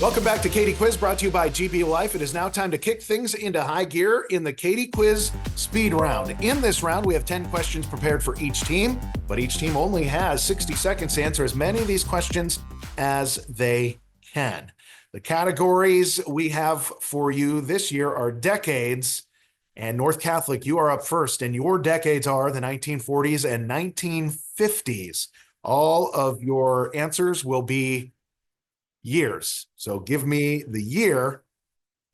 Welcome back to Katie Quiz, brought to you by GB Life. It is now time to kick things into high gear in the Katie Quiz Speed Round. In this round, we have 10 questions prepared for each team, but each team only has 60 seconds to answer as many of these questions as they can. The categories we have for you this year are decades, and North Catholic, you are up first, and your decades are the 1940s and 1950s. All of your answers will be years. So give me the year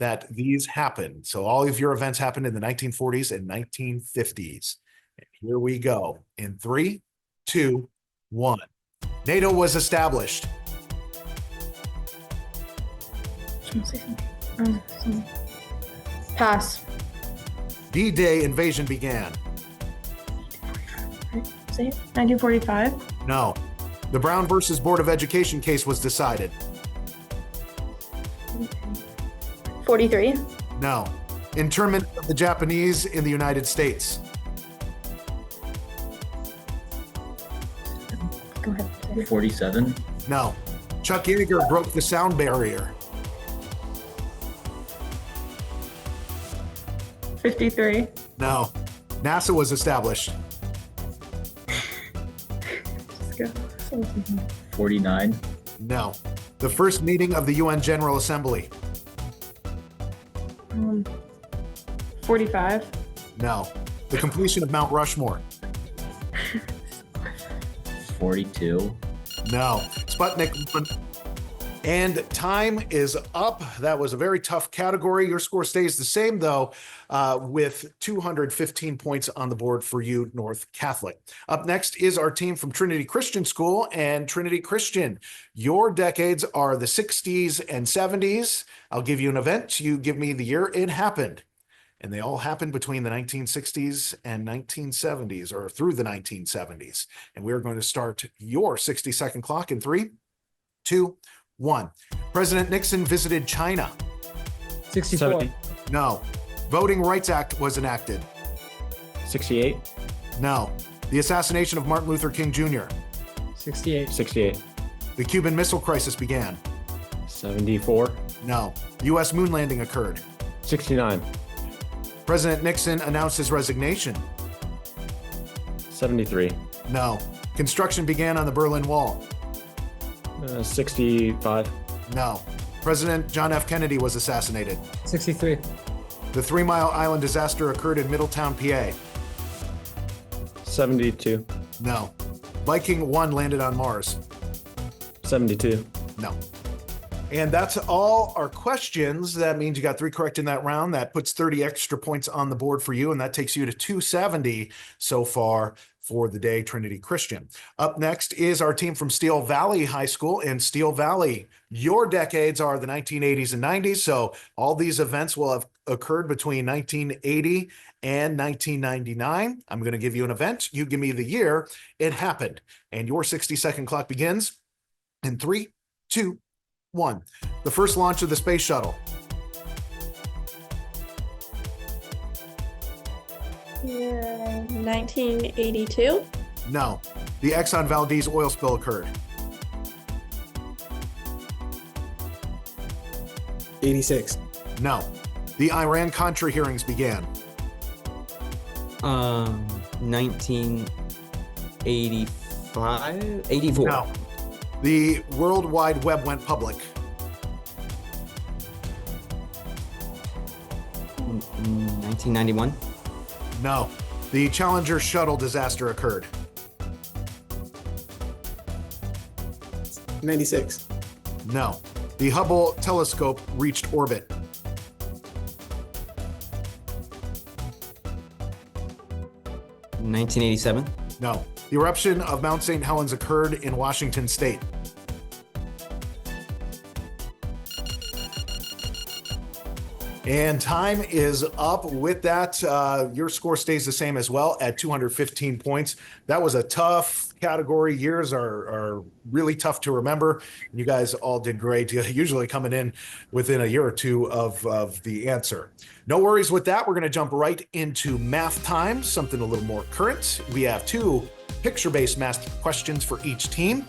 that these happened. So all of your events happened in the 1940s and 1950s. And here we go. In 3, 2, 1. NATO was established. Pass. D-Day invasion began. Say it. 1945. No. The Brown versus Board of Education case was decided. 43. No. Internment of the Japanese in the United States. Go ahead. 47. No. Chuck Yeager broke the sound barrier. 53. No. NASA was established. Let's go. 49. No. The first meeting of the UN General Assembly. 45. No. The completion of Mount Rushmore. 42. No. Sputnik. And time is up. That was a very tough category. Your score stays the same, though, with 215 points on the board for you, North Catholic. Up next is our team from Trinity Christian School and Trinity Christian. Your decades are the 60s and 70s. I'll give you an event. You give me the year it happened. And they all happened between the 1960s and 1970s, or through the 1970s. And we're going to start your 60-second clock in 3, 2, 1. President Nixon visited China. 64. 70. No. Voting Rights Act was enacted. 68. No. The assassination of Martin Luther King Jr. 68. 68. The Cuban Missile Crisis began. 74. No. U.S. moon landing occurred. 69. President Nixon announced his resignation. 73. No. Construction began on the Berlin Wall. 65. No. President John F. Kennedy was assassinated. 63. The 3 Mile Island disaster occurred in Middletown, PA. 72. No. Viking 1 landed on Mars. 72. No. And that's all our questions. That means you got 3 correct in that round. That puts 30 extra points on the board for you, and that takes you to 270 so far for the day, Trinity Christian. Up next is our team from Steel Valley High School in Steel Valley. Your decades are the 1980s and 90s, so all these events will have occurred between 1980 and 1999. I'm going to give you an event. You give me the year it happened, and your 60-second clock begins in 3, 2, 1. The first launch of the space shuttle. Yeah, 1982. No. The Exxon Valdez oil spill occurred. 86. No. The Iran-Contra hearings began. 1985? 84. No. The World Wide Web went public. 1991? No. The Challenger shuttle disaster occurred. 96. No. The Hubble telescope reached orbit. 1987? No. The eruption of Mount St. Helens occurred in Washington State. And time is up. With that, your score stays the same as well at 215 points. That was a tough category. Years are really tough to remember. You guys all did great, usually coming in within a year or two of the answer. No worries with that. We're going to jump right into math time, something a little more current. We have 2 picture-based math questions for each team.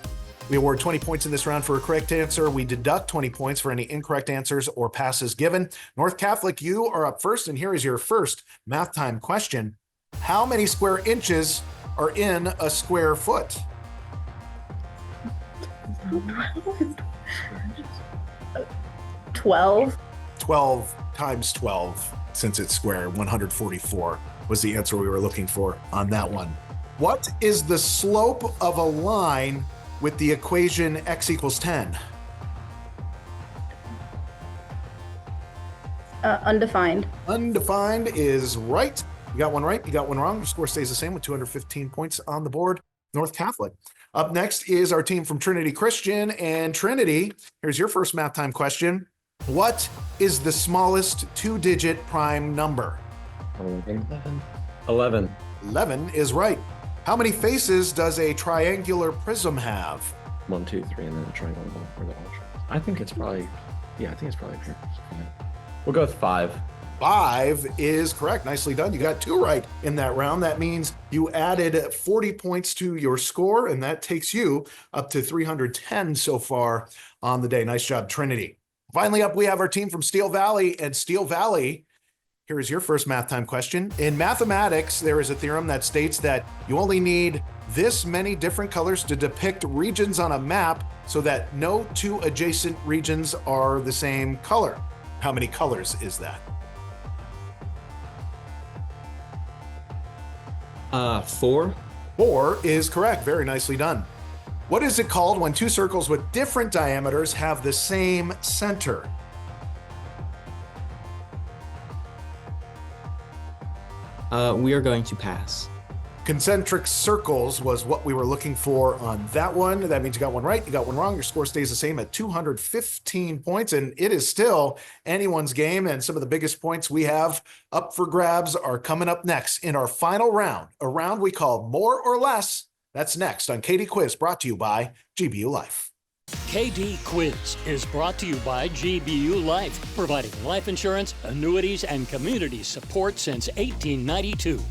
We award 20 points in this round for a correct answer. We deduct 20 points for any incorrect answers or passes given. North Catholic, you are up first, and here is your first math time question. How many square inches are in a square foot? 12. 12 times 12, since it's square, 144 was the answer we were looking for on that one. What is the slope of a line with the equation x equals 10? Undefined. Undefined is right. You got one right, you got one wrong. Your score stays the same with 215 points on the board. North Catholic. Up next is our team from Trinity Christian. And Trinity, here's your first math time question. What is the smallest two-digit prime number? 11. 11 is right. How many faces does a triangular prism have? 1, 2, 3, and then a triangle. I think it's probably, I think it's probably here. We'll go with 5. 5 is correct. Nicely done. You got 2 right in that round. That means you added 40 points to your score, and that takes you up to 310 so far on the day. Nice job, Trinity. Finally up, we have our team from Steel Valley. And Steel Valley, here is your first math time question. In mathematics, there is a theorem that states that you only need this many different colors to depict regions on a map so that no 2 adjacent regions are the same color. How many colors is that? 4. 4 is correct. Very nicely done. What is it called when 2 circles with different diameters have the same center? We are going to pass. Concentric circles was what we were looking for on that one. That means you got one right, you got one wrong. Your score stays the same at 215 points, and it is still anyone's game. And some of the biggest points we have up for grabs are coming up next in our final round, a round we call More or Less. That's next on KD Quiz, brought to you by GBU Life. KD Quiz is brought to you by GBU Life, providing life insurance, annuities, and community support since 1892.